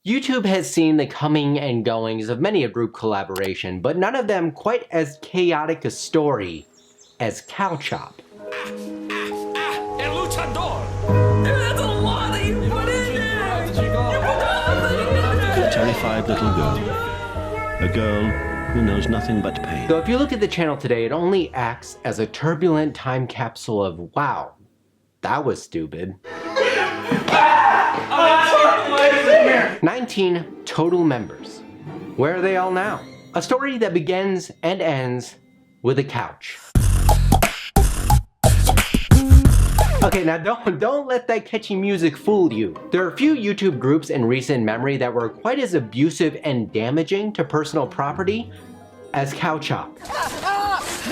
YouTube has seen the coming and goings of many a group collaboration, but none of them quite as chaotic a story as Cow Chop. That's a lot that you put in there! A terrified little girl. A girl who knows nothing but pain. Though if you look at the channel today, it only acts as a turbulent time capsule of, wow, that was stupid. 19 total members. Where are they all now? A story that begins and ends with a couch. Okay, now don't let that catchy music fool you. There are a few YouTube groups in recent memory that were quite as abusive and damaging to personal property as Cow Chop.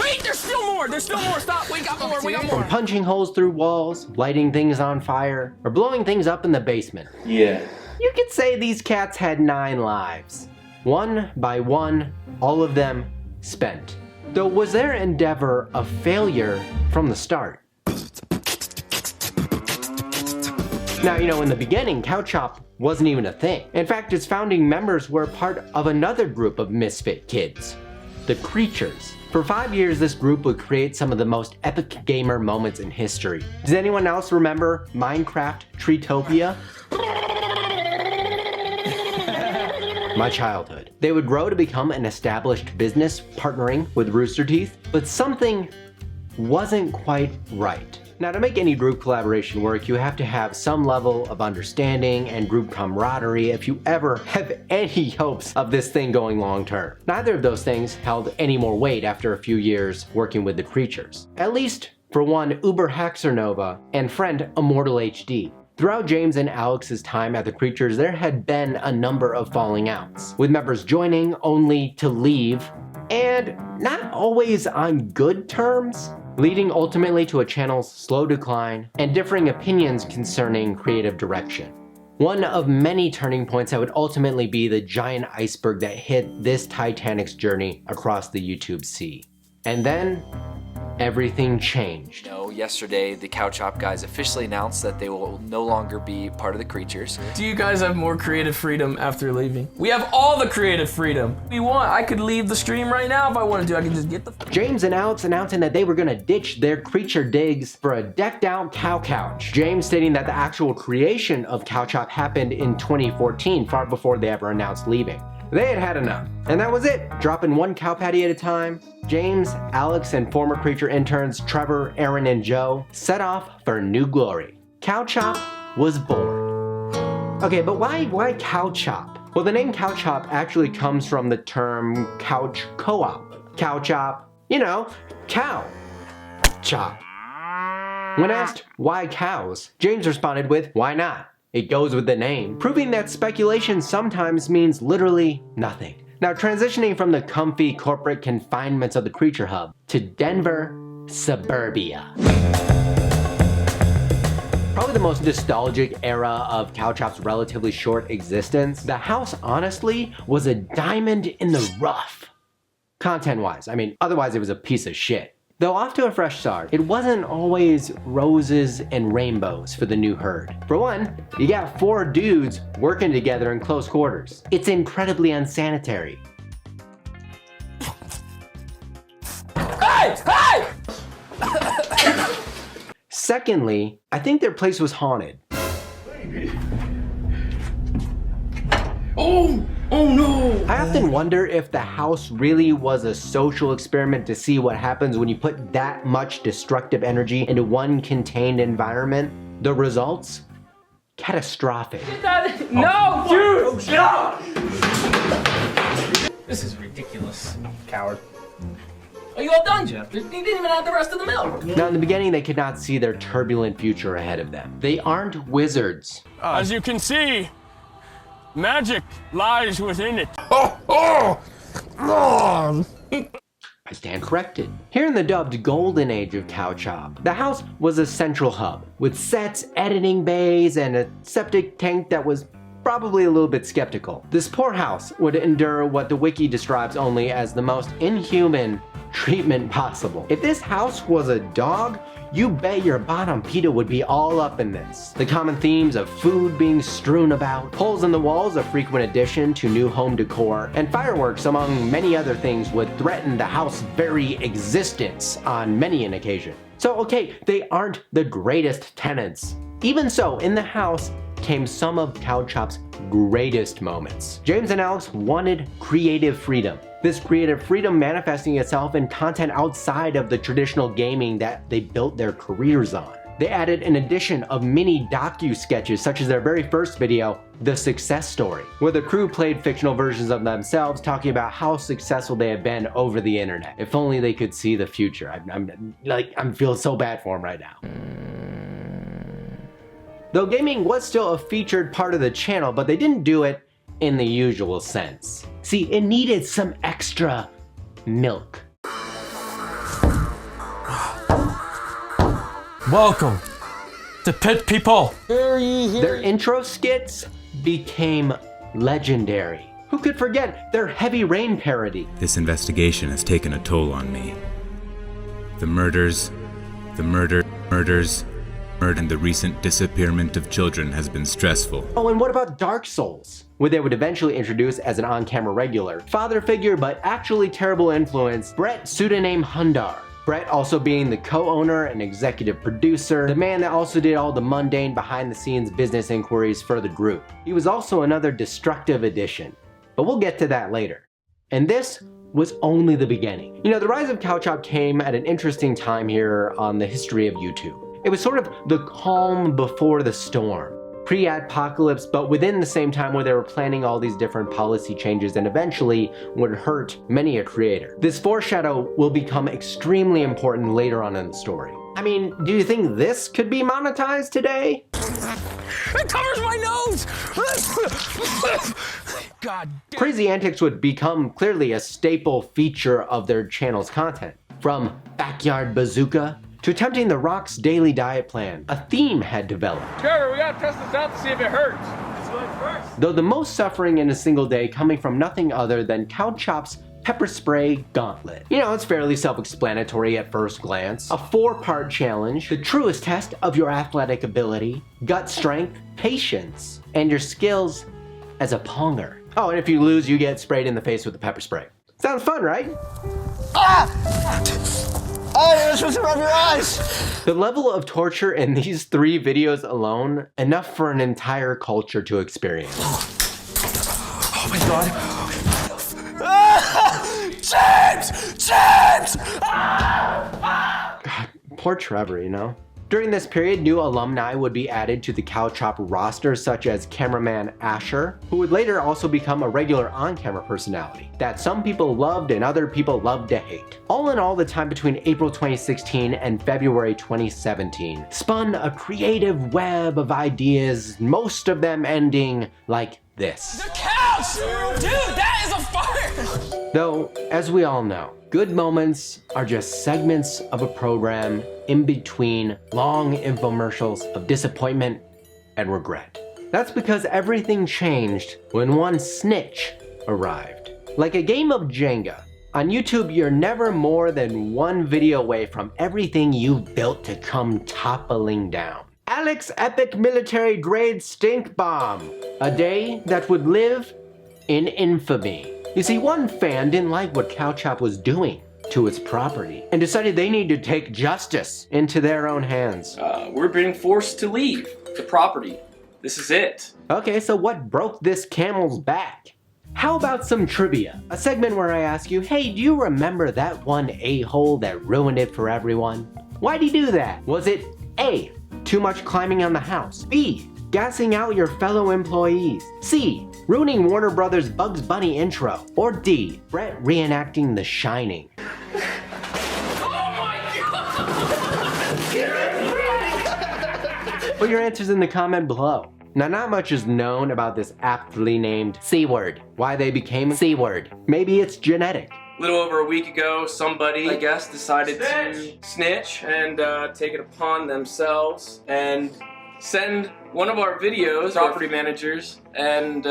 Wait, there's still more! There's still more! Stop! We got more! We got more! From punching holes through walls, lighting things on fire, or blowing things up in the basement. Yeah. You could say these cats had 9 lives. One by one, all of them spent. Though was their endeavor a failure from the start? Now, you know, in the beginning, Cow Chop wasn't even a thing. In fact, its founding members were part of another group of misfit kids, the Creatures. For 5 years, this group would create some of the most epic gamer moments in history. Does anyone else remember Minecraft Treetopia? My childhood. They would grow to become an established business, partnering with Rooster Teeth, but something wasn't quite right. Now, to make any group collaboration work, you have to have some level of understanding and group camaraderie if you ever have any hopes of this thing going long term. Neither of those things held any more weight after a few years working with the Creatures. At least for one Uberhaxornova and friend ImmortalHD. Throughout James and Alex's time at the Creatures, there had been a number of falling outs, with members joining only to leave, and not always on good terms, leading ultimately to a channel's slow decline and differing opinions concerning creative direction. One of many turning points that would ultimately be the giant iceberg that hit this Titanic's journey across the YouTube sea. And then, everything changed. Yesterday, the Cow Chop guys officially announced that they will no longer be part of the Creatures. Do you guys have more creative freedom after leaving? We have all the creative freedom we want. I could leave the stream right now if I wanted to. I could just get the... James and Alex announcing that they were gonna ditch their creature digs for a decked out cow couch. James stating that the actual creation of Cow Chop happened in 2014, far before they ever announced leaving. They had had enough, and that was it. Dropping one cow patty at a time, James, Alex, and former Creature interns Trevor, Aron, and Joe set off for new glory. Cow Chop was born. Okay, but why Cow Chop? Well, the name Cow Chop actually comes from the term couch co-op. Cow Chop, you know, cow chop. When asked why cows, James responded with, why not? It goes with the name, proving that speculation sometimes means literally nothing. Now, transitioning from the comfy corporate confinements of the Creature Hub to Denver suburbia. Probably the most nostalgic era of Cow Chop's relatively short existence, the house honestly was a diamond in the rough. Content-wise, I mean, otherwise it was a piece of shit. Though off to a fresh start, it wasn't always roses and rainbows for the new herd. For one, you got 4 dudes working together in close quarters. It's incredibly unsanitary. Hey! Hey! Secondly, I think their place was haunted. Oh no! I often wonder if the house really was a social experiment to see what happens when you put that much destructive energy into one contained environment. The results? Catastrophic. No, dude! No! This is ridiculous. Coward. Are you all done, Jeff? You didn't even have the rest of the milk. Now, in the beginning, they could not see their turbulent future ahead of them. They aren't wizards. As you can see, magic lies within it. I stand corrected. Here in the dubbed golden age of Cow Chop, the house was a central hub, with sets, editing bays, and a septic tank that was probably a little bit skeptical. This poor house would endure what the wiki describes only as the most inhuman treatment possible. If this house was a dog, you bet your bottom pita would be all up in this. The common themes of food being strewn about, holes in the walls a frequent addition to new home decor, and fireworks among many other things would threaten the house's very existence on many an occasion. So okay, they aren't the greatest tenants. Even so, in the house came some of CouchChop's greatest moments. James and Aleks wanted creative freedom. This creative freedom manifesting itself in content outside of the traditional gaming that they built their careers on. They added an addition of mini docu-sketches such as their very first video, The Success Story, where the crew played fictional versions of themselves talking about how successful they have been over the internet. If only they could see the future. I'm feeling so bad for them right now. Though gaming was still a featured part of the channel, but they didn't do it in the usual sense. See, it needed some extra milk. Welcome to Pit People. Their intro skits became legendary. Who could forget their Heavy Rain parody? This investigation has taken a toll on me. The murders, and the recent disappearance of children has been stressful. Oh, and what about Dark Souls, where they would eventually introduce as an on-camera regular father figure but actually terrible influence, Brett pseudonym Hundar. Brett also being the co-owner and executive producer, the man that also did all the mundane behind-the-scenes business inquiries for the group. He was also another destructive addition, but we'll get to that later. And this was only the beginning. You know, the rise of CouchChop came at an interesting time here on the history of YouTube. It was sort of the calm before the storm. Pre-apocalypse, but within the same time where they were planning all these different policy changes and eventually would hurt many a creator. This foreshadow will become extremely important later on in the story. I mean, do you think this could be monetized today? It covers my nose! God damn. Crazy antics would become clearly a staple feature of their channel's content. From Backyard Bazooka to attempting the Rock's daily diet plan, a theme had developed. Trevor, we gotta test this out to see if it hurts. Let's do it first. Though the most suffering in a single day coming from nothing other than CouchChop's pepper spray gauntlet. You know, it's fairly self-explanatory at first glance. A 4-part challenge, the truest test of your athletic ability, gut strength, patience, and your skills as a ponger. Oh, and if you lose, you get sprayed in the face with the pepper spray. Sounds fun, right? Oh, you're supposed to rub your eyes! The level of torture in these 3 videos alone, enough for an entire culture to experience. Oh my god. James! God, poor Trevor, you know? During this period, new alumni would be added to the CouchChop roster, such as cameraman Asher, who would later also become a regular on-camera personality that some people loved and other people loved to hate. All in all, the time between April 2016 and February 2017 spun a creative web of ideas, most of them ending like this. The couch! Dude, that is a fire! Though, as we all know, good moments are just segments of a program in between long infomercials of disappointment and regret. That's because everything changed when one snitch arrived. Like a game of Jenga, on YouTube you're never more than one video away from everything you've built to come toppling down. Aleks epic military grade stink bomb, a day that would live in infamy. You see, one fan didn't like what CouchChop was doing to its property and decided they need to take justice into their own hands. We're being forced to leave the property. This is it. Okay, so what broke this camel's back? How about some trivia? A segment where I ask you, hey, do you remember that one a-hole that ruined it for everyone? Why'd he do that? Was it A, too much climbing on the house? B, gassing out your fellow employees? C, ruining Warner Brothers' Bugs Bunny intro? Or D, Brett reenacting The Shining? Put your answers in the comment below. Now, not much is known about this aptly named C-word. Why they became C-word. Maybe it's genetic. A little over a week ago, somebody, I guess, decided to snitch and take it upon themselves and send one of our videos, property managers, and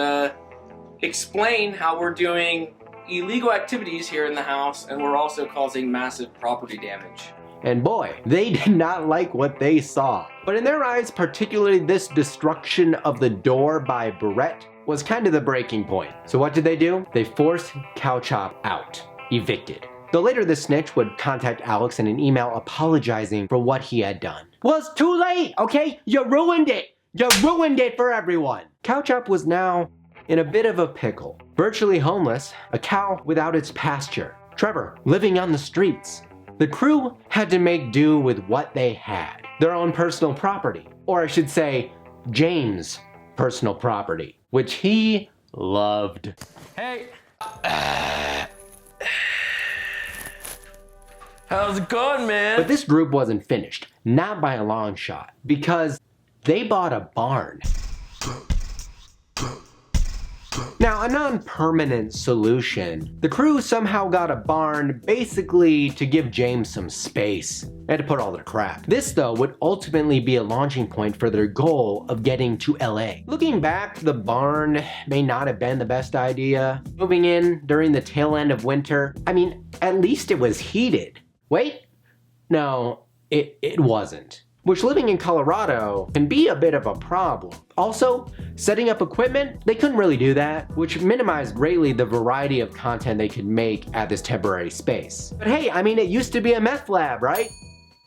explain how we're doing illegal activities here in the house and we're also causing massive property damage. And boy, they did not like what they saw. But in their eyes, particularly this destruction of the door by Barrett was kind of the breaking point. So what did they do? They forced Cowchop out, evicted. Though later the snitch would contact Aleks in an email apologizing for what he had done. Was too late, okay? You ruined it. You ruined it for everyone. Cowchop was now in a bit of a pickle. Virtually homeless, a cow without its pasture. Trevor living on the streets. The crew had to make do with what they had. Their own personal property. Or I should say, James' personal property, which he loved. Hey. How's it going, man? But this group wasn't finished, not by a long shot, because they bought a barn. Now, a non-permanent solution, the crew somehow got a barn basically to give James some space and to put all their crap. This, though, would ultimately be a launching point for their goal of getting to LA. Looking back, the barn may not have been the best idea. Moving in during the tail end of winter, I mean, at least it was heated. Wait, no, it wasn't. Which living in Colorado can be a bit of a problem. Also, setting up equipment, they couldn't really do that, which minimized greatly the variety of content they could make at this temporary space. But hey, I mean, it used to be a meth lab, right?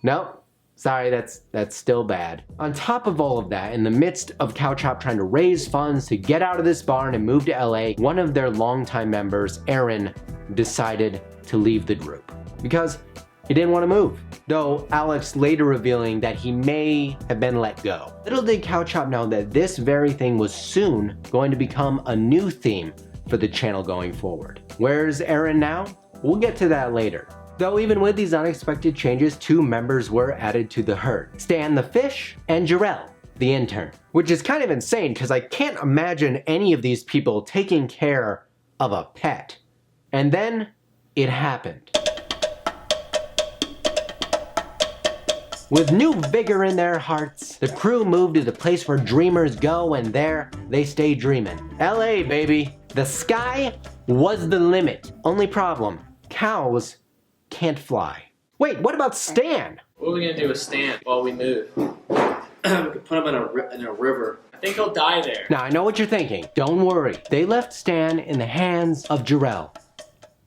Nope. Sorry, that's still bad. On top of all of that, in the midst of Cowchop trying to raise funds to get out of this barn and move to LA, one of their longtime members, Aron, decided to leave the group. Because he didn't want to move, though Aleks later revealing that he may have been let go. Little did Cowchop know that this very thing was soon going to become a new theme for the channel going forward. Where's Aron now? We'll get to that later. Though even with these unexpected changes, 2 members were added to the herd. Stan the fish and Jarrell, the intern. Which is kind of insane because I can't imagine any of these people taking care of a pet. And then it happened. With new vigor in their hearts, the crew moved to the place where dreamers go, and there they stay dreaming. LA, baby. The sky was the limit. Only problem, cows can't fly. Wait, what about Stan? What are we gonna do with Stan while we move? We could put him in a river. I think he'll die there. Now, I know what you're thinking. Don't worry. They left Stan in the hands of Jarrell.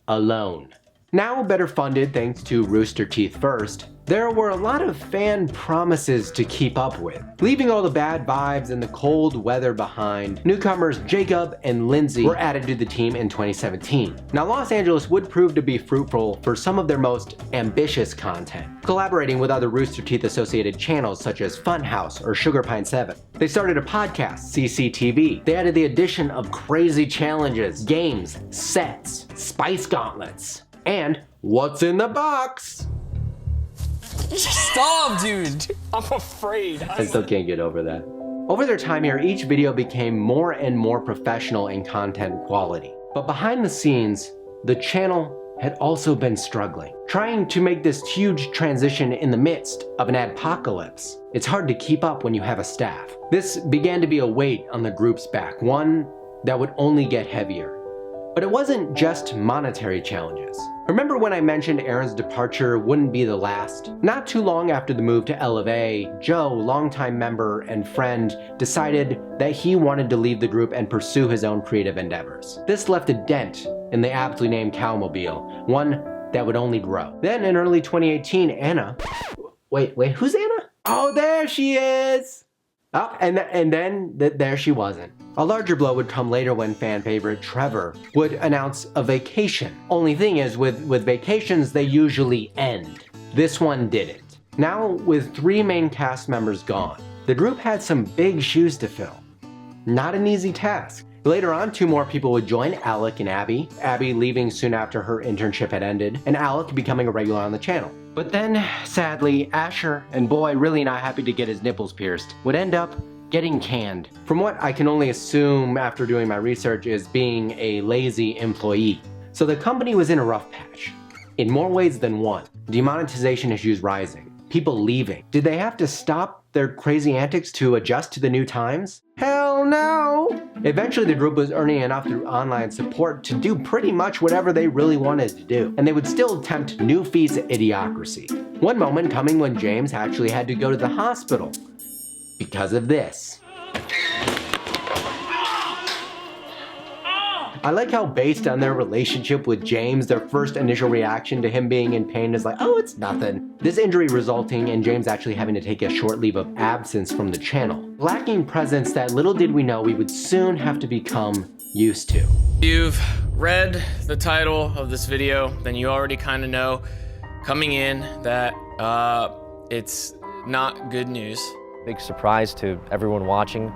Alone. Now better funded thanks to Rooster Teeth First, there were a lot of fan promises to keep up with. Leaving all the bad vibes and the cold weather behind, newcomers Jacob and Lindsay were added to the team in 2017. Now Los Angeles would prove to be fruitful for some of their most ambitious content, collaborating with other Rooster Teeth associated channels such as Funhouse or Sugar Pine 7. They started a podcast, CCTV. They added the addition of crazy challenges, games, sets, spice gauntlets, and what's in the box? Stop, dude. I'm afraid. I still can't get over that. Over their time here, each video became more and more professional in content quality. But behind the scenes, the channel had also been struggling. Trying to make this huge transition in the midst of an adpocalypse, it's hard to keep up when you have a staff. This began to be a weight on the group's back, one that would only get heavier. But it wasn't just monetary challenges. Remember when I mentioned Aron's departure wouldn't be the last? Not too long after the move to LA, Joe, longtime member and friend, decided that he wanted to leave the group and pursue his own creative endeavors. This left a dent in the aptly named Cowmobile, one that would only grow. Then in early 2018, Anna... Wait, who's Anna? Oh, there she is! Oh, and then there she wasn't. A larger blow would come later when fan favorite Trevor would announce a vacation. Only thing is, with vacations, they usually end. This one didn't. Now, with 3 main cast members gone, the group had some big shoes to fill. Not an easy task. Later on, 2 more people would join, Alek and Abby. Abby leaving soon after her internship had ended, and Alek becoming a regular on the channel. But then, sadly, Asher, and boy, really not happy to get his nipples pierced, would end up getting canned. From what I can only assume after doing my research is being a lazy employee. So the company was in a rough patch. In more ways than one. Demonetization issues rising. People leaving. Did they have to stop their crazy antics to adjust to the new times? Hell no! Eventually the group was earning enough through online support to do pretty much whatever they really wanted to do. And they would still attempt new feats at idiocracy. One moment coming when James actually had to go to the hospital because of this. I like how based on their relationship with James, their first initial reaction to him being in pain is like, oh, it's nothing. This injury resulting in James actually having to take a short leave of absence from the channel. Lacking presence that little did we know we would soon have to become used to. You've read the title of this video, then you already kind of know coming in that it's not good news. Big surprise to everyone watching.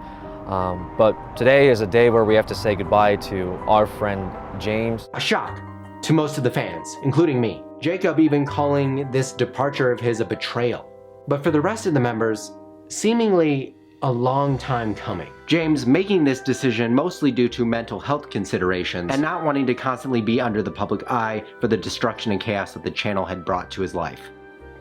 But today is a day where we have to say goodbye to our friend James. A shock to most of the fans, including me. Jacob even calling this departure of his a betrayal. But for the rest of the members, seemingly a long time coming. James making this decision mostly due to mental health considerations and not wanting to constantly be under the public eye for the destruction and chaos that the channel had brought to his life.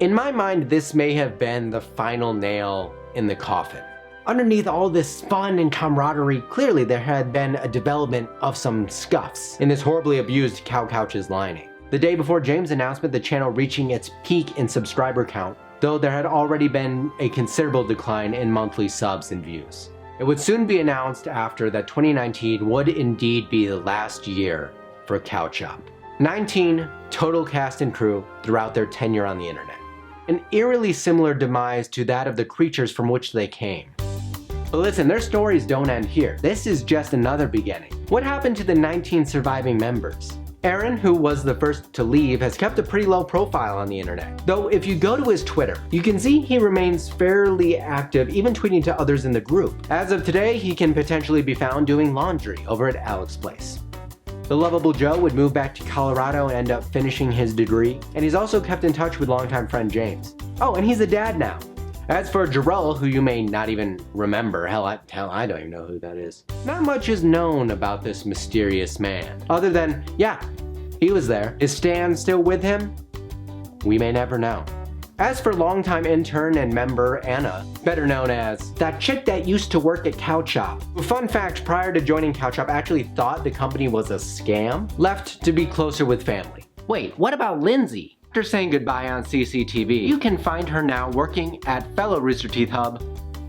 In my mind, this may have been the final nail in the coffin. Underneath all this fun and camaraderie, clearly there had been a development of some scuffs in this horribly abused Cow Couch's lining. The day before James' announcement, the channel reaching its peak in subscriber count, though there had already been a considerable decline in monthly subs and views. It would soon be announced after that 2019 would indeed be the last year for Cow Chop. 19 total cast and crew throughout their tenure on the internet. An eerily similar demise to that of the creatures from which they came. But listen, their stories don't end here. This is just another beginning. What happened to the 19 surviving members? Aron, who was the first to leave, has kept a pretty low profile on the internet. Though if you go to his Twitter, you can see he remains fairly active, even tweeting to others in the group. As of today, he can potentially be found doing laundry over at Aleks' place. The lovable Joe would move back to Colorado and end up finishing his degree, and he's also kept in touch with longtime friend James. Oh, and he's a dad now. As for Jarrell, who you may not even remember, hell, I don't even know who that is. Not much is known about this mysterious man, other than, yeah, he was there. Is Stan still with him? We may never know. As for longtime intern and member Anna, better known as that chick that used to work at Cow Chop, who, fun fact, prior to joining Cow Chop actually thought the company was a scam, left to be closer with family. Wait, what about Lindsay? After saying goodbye on CCTV, you can find her now working at fellow Rooster Teeth hub,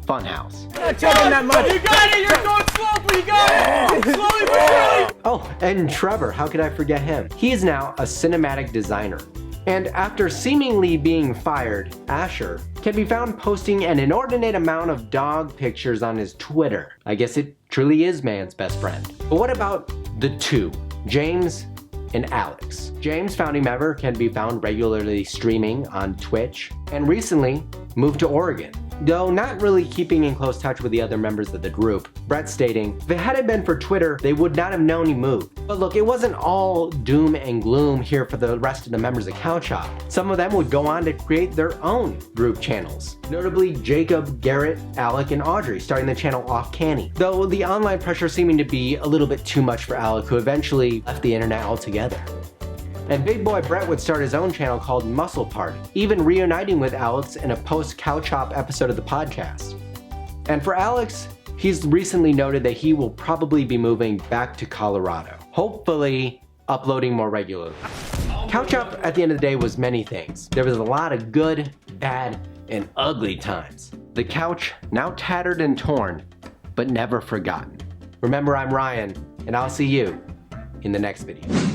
Funhouse. Not checking that much. You got it! You're going slow, but you got it! Slowly but surely! Oh, and Trevor, how could I forget him? He is now a cinematic designer. And after seemingly being fired, Asher can be found posting an inordinate amount of dog pictures on his Twitter. I guess it truly is man's best friend. But what about the two, James and Aleks? James, founding member, can be found regularly streaming on Twitch and recently moved to Oregon, though not really keeping in close touch with the other members of the group. Brett stating, if it hadn't been for Twitter, they would not have known he moved. But look, it wasn't all doom and gloom here for the rest of the members of Cow Chop. Some of them would go on to create their own group channels, notably Jacob, Garrett, Alec, and Audrey, starting the channel Off Canny, though the online pressure seeming to be a little bit too much for Alec, who eventually left the internet altogether. And big boy Brett would start his own channel called Muscle Party, even reuniting with Aleks in a post-Cow Chop episode of the podcast. And for Aleks, he's recently noted that he will probably be moving back to Colorado, hopefully uploading more regularly. Cow Chop at the end of the day was many things. There was a lot of good, bad, and ugly times. The couch, now tattered and torn, but never forgotten. Remember, I'm Ryan, and I'll see you in the next video.